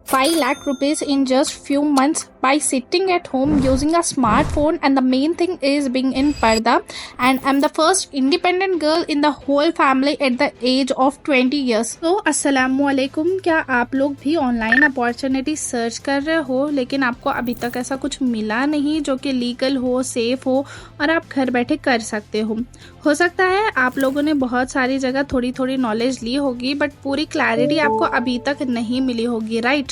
5 lakh rupees in just few months by sitting at home using a smartphone, and the main thing is being in parda, and I'm the first independent girl in the whole family at the age of 20 years. So अस्सलामुअलैकुम। क्या आप लोग भी online opportunity search कर रहे हो लेकिन आपको अभी तक ऐसा कुछ मिला नहीं जो कि लीगल हो, सेफ हो और आप घर बैठे कर सकते हो सकता है आप लोगों ने बहुत सारी जगह थोड़ी थोड़ी नॉलेज ली होगी बट पूरी क्लैरिटी आपको अभी तक नहीं मिली होगी, right?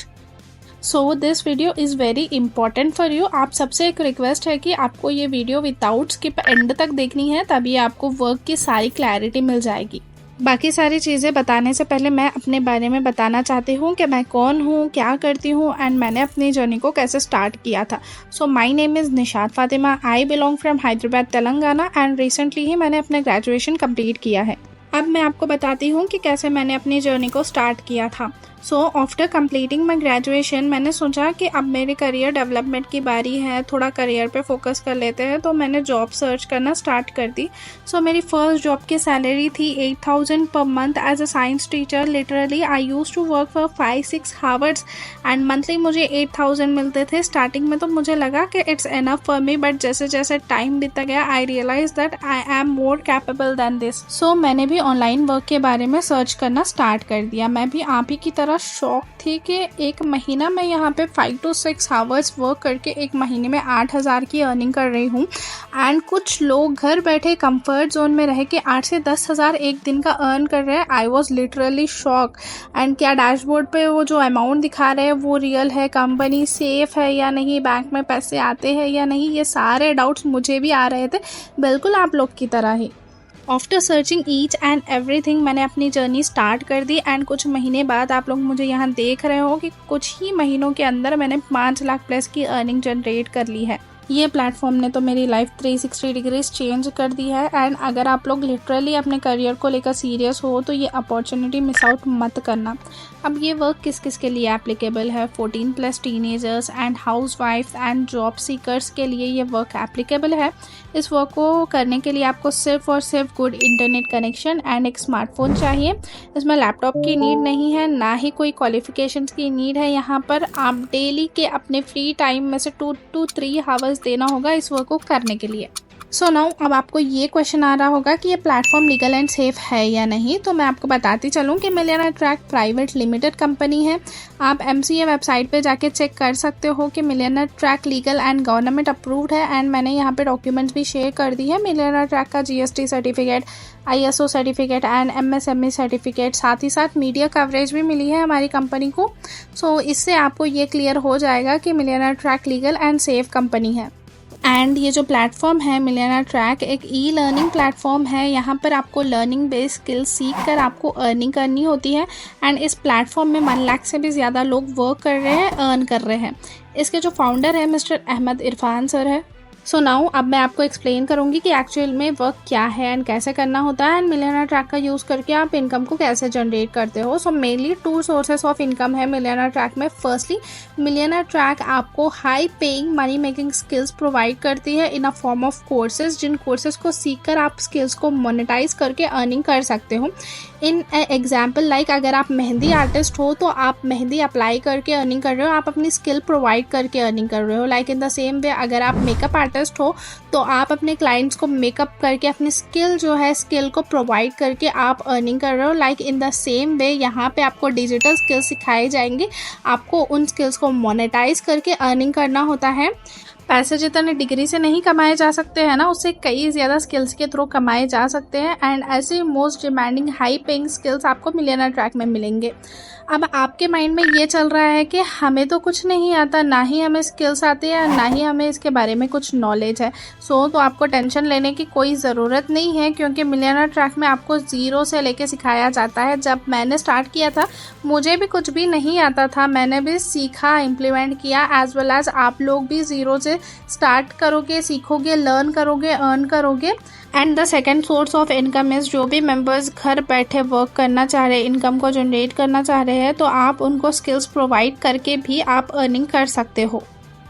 So this video is very important for you. आप सबसे एक रिक्वेस्ट है कि आपको ये वीडियो विदाउट स्किप एंड तक देखनी है, तभी आपको वर्क की सारी क्लैरिटी मिल जाएगी। बाकी सारी चीज़ें बताने से पहले मैं अपने बारे में बताना चाहती हूँ कि मैं कौन हूँ, क्या करती हूँ एंड मैंने अपनी जर्नी को कैसे स्टार्ट किया था। So my name is Nishat Fatima. I belong from Hyderabad, Telangana and recently ही मैंने अपना ग्रेजुएशन कंप्लीट किया है। अब मैं आपको बताती हूँ कि कैसे मैंने अपनी जर्नी को स्टार्ट किया था। So after completing my graduation मैंने सोचा कि अब मेरे करियर डेवलपमेंट की बारी है, थोड़ा करियर पे फोकस कर लेते हैं, तो मैंने जॉब सर्च करना स्टार्ट कर दी। सो मेरी फर्स्ट जॉब की सैलरी थी 8,000 per month as a science teacher. Literally I use to work for 5-6 hours and monthly मुझे 8,000 मिलते थे। स्टार्टिंग में तो मुझे लगा कि it's enough for me, but जैसे जैसे टाइम बीतता गया I realise that I am more capable than this. So मैंने भी ऑनलाइन वर्क के बारे में सर्च करना स्टार्ट कर दिया। मैं भी आप ही की तरह शौक थी कि एक महीना मैं यहाँ पे 5 to 6 आवर्स वर्क करके एक महीने में 8,000 की अर्निंग कर रही हूँ। एंड कुछ लोग घर बैठे कंफर्ट जोन में रह के 8 से 10,000 एक दिन का अर्न कर रहे हैं। I was literally shock. And क्या डैशबोर्ड पे वो जो अमाउंट दिखा रहे हैं वो रियल है, कंपनी सेफ है या नहीं, बैंक में पैसे आते हैं या नहीं, ये सारे डाउट्स मुझे भी आ रहे थे, बिल्कुल आप लोग की तरह ही। After searching each and everything मैंने अपनी जर्नी स्टार्ट कर दी। एंड कुछ महीने बाद आप लोग मुझे यहाँ देख रहे हो कि कुछ ही महीनों के अंदर मैंने 5 लाख प्लस की अर्निंग जनरेट कर ली है। ये प्लेटफॉर्म ने तो मेरी लाइफ 360 डिग्रीज चेंज कर दी है। एंड अगर आप लोग लिटरली अपने करियर को लेकर सीरियस हो तो ये अपॉर्चुनिटी मिस आउट मत करना। अब ये वर्क किस किस के लिए एप्लीकेबल है? 14+ teenagers and house wifes and job seekers के लिए ये वर्क एप्लीकेबल है। इस वर्क को करने के लिए आपको सिर्फ और सिर्फ गुड इंटरनेट कनेक्शन एंड एक स्मार्टफोन चाहिए। इसमें लैपटॉप की नीड नहीं है, ना ही कोई क्वालिफिकेशंस की नीड है। यहाँ पर आप डेली के अपने फ्री टाइम में से 2 to 3 आवर्स देना होगा इस वर्क को करने के लिए। सो नाउ अब आपको ये क्वेश्चन आ रहा होगा कि ये प्लेटफॉर्म लीगल एंड सेफ है या नहीं। तो मैं आपको बताती चलूँ कि millionaire track private limited company है। आप MCA वेबसाइट पे जाके चेक कर सकते हो कि millionaire track legal and government approved है। एंड मैंने यहाँ पे डॉक्यूमेंट्स भी शेयर कर दी है। मिलियनेयर ट्रैक का GST certificate, ISO certificate and MSME certificate, साथ ही साथ मीडिया कवरेज भी मिली है हमारी कंपनी को। सो इससे आपको ये क्लियर हो जाएगा कि millionaire track legal and safe company है। एंड ये जो प्लेटफॉर्म है मिलियनेयर ट्रैक एक लर्निंग प्लेटफॉर्म है। यहाँ पर आपको लर्निंग बेस्ड स्किल्स सीख कर आपको अर्निंग करनी होती है। एंड इस प्लेटफॉर्म में 1 लाख से भी ज़्यादा लोग वर्क कर रहे हैं, अर्न कर रहे हैं। इसके जो फाउंडर है मिस्टर अहमद इरफान सर है। सो नाउ अब मैं आपको एक्सप्लेन करूंगी कि एक्चुअल में वर्क क्या है एंड कैसे करना होता है एंड मिलियनेयर ट्रैक का यूज़ करके आप इनकम को कैसे जनरेट करते हो। So mainly 2 sources of income है मिलियनेयर ट्रैक में। फर्स्टली मिलियनेयर ट्रैक आपको high paying money making skills provide करती है in a form of courses, जिन कोर्सेज को सीखकर आप स्किल्स को मोनेटाइज करके अर्निंग कर सकते हो। इन एग्जाम्पल लाइक अगर आप मेहंदी आर्टिस्ट हो तो आप मेहंदी अप्लाई करके अर्निंग कर रहे हो, आप अपनी स्किल प्रोवाइड करके अर्निंग कर रहे हो। Like in the same way अगर आप मेकअप आर्टिस्ट हो तो आप अपने क्लाइंट्स को मेकअप करके अपनी स्किल को प्रोवाइड करके आप अर्निंग कर रहे हो। Like in the same way यहाँ पे आपको डिजिटल स्किल्स सिखाए जाएंगे, आपको उन स्किल्स को मोनेटाइज करके अर्निंग करना होता है। पैसे जितने डिग्री से नहीं कमाए जा सकते हैं ना, उससे कई ज़्यादा स्किल्स के थ्रू कमाए जा सकते हैं। एंड ऐसे most demanding high paying skills आपको मिलियनेयर ट्रैक में मिलेंगे। अब आपके माइंड में ये चल रहा है कि हमें तो कुछ नहीं आता, ना ही हमें स्किल्स आती है, ना ही हमें इसके बारे में कुछ नॉलेज है। तो आपको टेंशन लेने की कोई ज़रूरत नहीं है, क्योंकि मिलियनेयर ट्रैक में आपको ज़ीरो से लेके सिखाया जाता है। जब मैंने स्टार्ट किया था मुझे भी कुछ भी नहीं आता था, मैंने भी सीखा, इम्प्लीमेंट किया। एज वेल एज आप लोग भी ज़ीरो से स्टार्ट करोगे, सीखोगे, लर्न करोगे, अर्न करोगे। And the second source of income is जो भी मेंबर्स घर बैठे वर्क करना चाह रहे हैं, इनकम को जनरेट करना चाह रहे हैं, तो आप उनको स्किल्स प्रोवाइड करके भी आप अर्निंग कर सकते हो।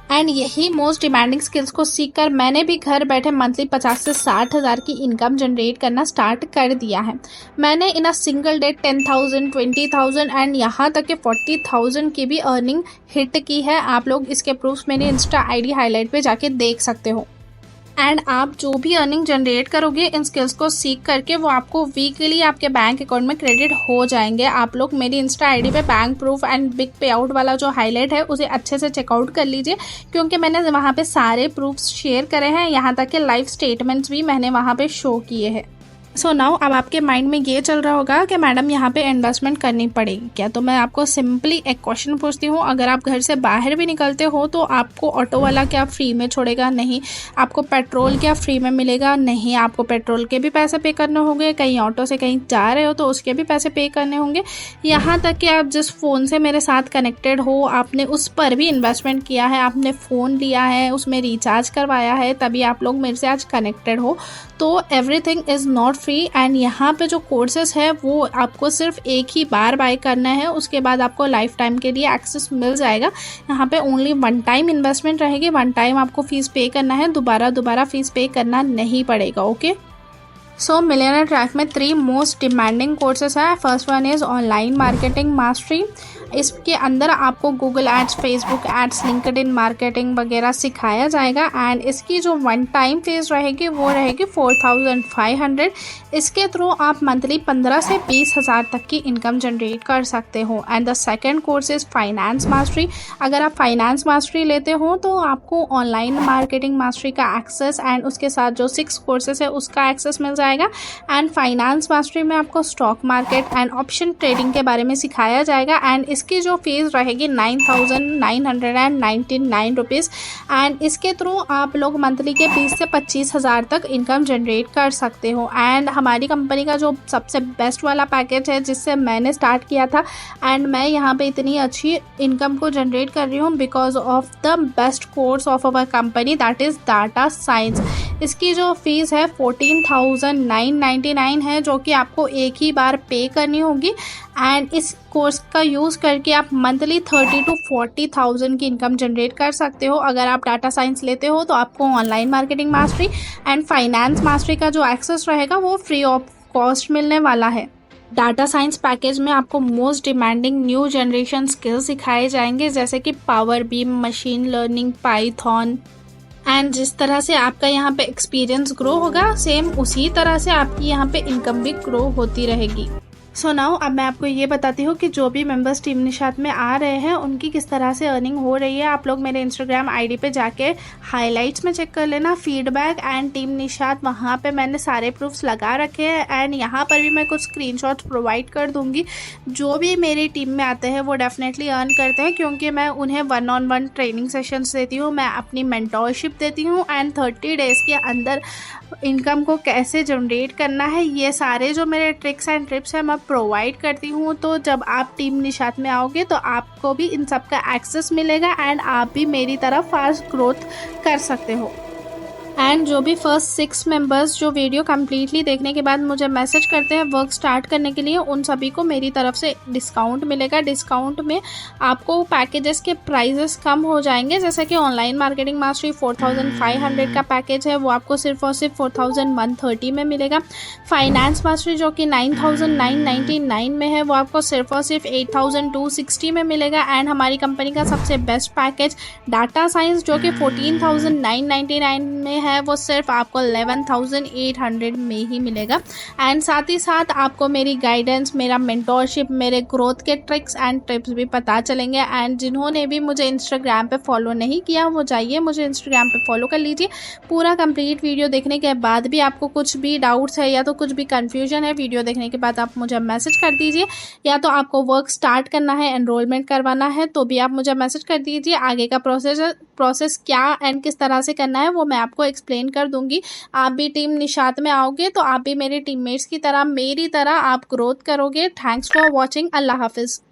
एंड यही मोस्ट डिमांडिंग स्किल्स को सीखकर मैंने भी घर बैठे मंथली 50 से 60 हज़ार की इनकम जनरेट करना स्टार्ट कर दिया है। मैंने इन अ सिंगल डे 10,000, 20,000 एंड यहाँ तक कि 40,000 की भी अर्निंग हिट की है। आप लोग इसके प्रूफ्स मेरी इंस्टा आईडी हाईलाइट पे जाके देख सकते हो। एंड आप जो भी अर्निंग जनरेट करोगे इन स्किल्स को सीख करके वो आपको वीकली आपके बैंक अकाउंट में क्रेडिट हो जाएंगे। आप लोग मेरी इंस्टा आईडी पे बैंक प्रूफ एंड बिग पे आउट वाला जो हाईलाइट है उसे अच्छे से चेकआउट कर लीजिए, क्योंकि मैंने वहाँ पे सारे प्रूफ्स शेयर करे हैं, यहाँ तक कि लाइव स्टेटमेंट्स भी मैंने वहाँ पे शो किए हैं। सो नाउ अब आपके माइंड में ये चल रहा होगा कि मैडम यहाँ पे इन्वेस्टमेंट करनी पड़ेगी क्या। तो मैं आपको सिंपली एक क्वेश्चन पूछती हूँ, अगर आप घर से बाहर भी निकलते हो तो आपको ऑटो वाला क्या फ्री में छोड़ेगा? नहीं। आपको पेट्रोल क्या फ्री में मिलेगा? नहीं। आपको पेट्रोल के भी पैसे पे करने होंगे, कहीं ऑटो से कहीं जा रहे हो तो उसके भी पैसे पे करने होंगे। यहाँ तक कि आप जिस फ़ोन से मेरे साथ कनेक्टेड हो आपने उस पर भी इन्वेस्टमेंट किया है, आपने फ़ोन लिया है, उसमें रिचार्ज करवाया है, तभी आप लोग मेरे से आज कनेक्टेड हो। तो everything is not free. And यहाँ पे जो कोर्सेस है वो आपको सिर्फ एक ही बार बाय करना है, उसके बाद आपको लाइफ टाइम के लिए एक्सेस मिल जाएगा। यहाँ पे ओनली वन टाइम इन्वेस्टमेंट रहेगी, वन टाइम आपको फीस पे करना है, दोबारा फीस पे करना नहीं पड़ेगा। ओके। सो मिलियनेयर ट्रैक में 3 मोस्ट डिमांडिंग कोर्सेस है। First one is online marketing mastery. इसके अंदर आपको Google ads, Facebook ads, LinkedIn marketing वगैरह सिखाया जाएगा। एंड इसकी जो वन टाइम फीस रहेगी वो रहेगी 4,500। इसके थ्रू आप मंथली 15 से 20 हज़ार तक की इनकम जनरेट कर सकते हो। And the second course is finance mastery. अगर आप फाइनेंस मास्टरी लेते हो तो आपको ऑनलाइन मार्केटिंग मास्टरी का एक्सेस एंड उसके साथ जो 6 कोर्सेस है उसका एक्सेस मिल जाएगा। एंड फाइनेंस मास्टरी में आपको stock market and option trading के बारे में सिखाया जाएगा। एंड इसकी जो फीस रहेगी 9,999 रुपीज़। एंड इसके थ्रू आप लोग मंथली के 20 से 25 हज़ार तक इनकम जनरेट कर सकते हो। एंड हमारी कंपनी का जो सबसे बेस्ट वाला पैकेज है जिससे मैंने स्टार्ट किया था एंड मैं यहाँ पे इतनी अच्छी इनकम को जनरेट कर रही हूँ because of the best course of our company, that is data science. इसकी जो फीस है 14,999 है, जो कि आपको एक ही बार पे करनी होगी। एंड इस कोर्स का यूज़ करके आप मंथली 30 to 40,000 की इनकम जनरेट कर सकते हो। अगर आप डाटा साइंस लेते हो तो आपको online marketing mastery and finance mastery का जो एक्सेस रहेगा वो फ्री ऑफ कॉस्ट मिलने वाला है। डाटा साइंस पैकेज में आपको most demanding new generation skills सिखाए जाएंगे, जैसे कि power beam, machine learning, Python. And जिस तरह से आपका यहाँ पे एक्सपीरियंस ग्रो होगा सेम उसी तरह से आपकी यहाँ पे इनकम भी ग्रो होती रहेगी। सो नाउ अब मैं आपको ये बताती हूँ कि जो भी मेंबर्स टीम निशात में आ रहे हैं उनकी किस तरह से अर्निंग हो रही है। आप लोग मेरे इंस्टाग्राम आईडी पे जाके हाइलाइट्स में चेक कर लेना, फीडबैक एंड टीम निशात, वहाँ पे मैंने सारे प्रूफ्स लगा रखे हैं। एंड यहाँ पर भी मैं कुछ स्क्रीनशॉट्स प्रोवाइड कर दूँगी। जो भी मेरी टीम में आते हैं वो डेफिनेटली अर्न करते हैं, क्योंकि मैं उन्हें 1-on-1 ट्रेनिंग सेशंस देती हूँ, मैं अपनी मेंटोरशिप देती हूँ। एंड 30 डेज़ के अंदर इनकम को कैसे जनरेट करना है ये सारे जो मेरे ट्रिक्स एंड टिप्स हैं मैं प्रोवाइड करती हूँ। तो जब आप टीम निशात में आओगे तो आपको भी इन सब का एक्सेस मिलेगा एंड आप भी मेरी तरह फास्ट ग्रोथ कर सकते हो। एंड जो भी फर्स्ट 6 मेंबर्स जो वीडियो कम्प्लीटली देखने के बाद मुझे मैसेज करते हैं वर्क स्टार्ट करने के लिए, उन सभी को मेरी तरफ से डिस्काउंट मिलेगा। डिस्काउंट में आपको पैकेजेस के प्राइजेस कम हो जाएंगे, जैसे कि ऑनलाइन मार्केटिंग मास्टरी 4,500 का पैकेज है वो आपको सिर्फ और सिर्फ 4,130 में मिलेगा। फाइनेंस मास्टरी जो कि 9,999 में है वो आपको सिर्फ और सिर्फ 8,260 में मिलेगा। एंड हमारी कंपनी का सबसे बेस्ट पैकेज डाटा साइंस जो कि 14,999 में है वो सिर्फ आपको 11,800 में ही मिलेगा। एंड साथ ही साथ आपको मेरी गाइडेंस, मेरा मेंटोरशिप, मेरे ग्रोथ के ट्रिक्स एंड टिप्स भी पता चलेंगे। एंड जिन्होंने भी मुझे इंस्टाग्राम पे फॉलो नहीं किया वो जाइए मुझे इंस्टाग्राम पे फॉलो कर लीजिए। पूरा कंप्लीट वीडियो देखने के बाद भी आपको कुछ भी डाउट्स है या तो कुछ भी कन्फ्यूजन है, वीडियो देखने के बाद आप मुझे मैसेज कर दीजिए, या तो आपको वर्क स्टार्ट करना है, एनरोलमेंट करवाना है तो भी आप मुझे मैसेज कर दीजिए। आगे का प्रोसेस क्या एंड किस तरह से करना है वो मैं आपको एक्सप्लेन कर दूंगी। आप भी टीम निशात में आओगे तो आप भी मेरे टीममेट्स की तरह मेरी तरह आप ग्रोथ करोगे। Thanks for watching. अल्लाह हाफिज़।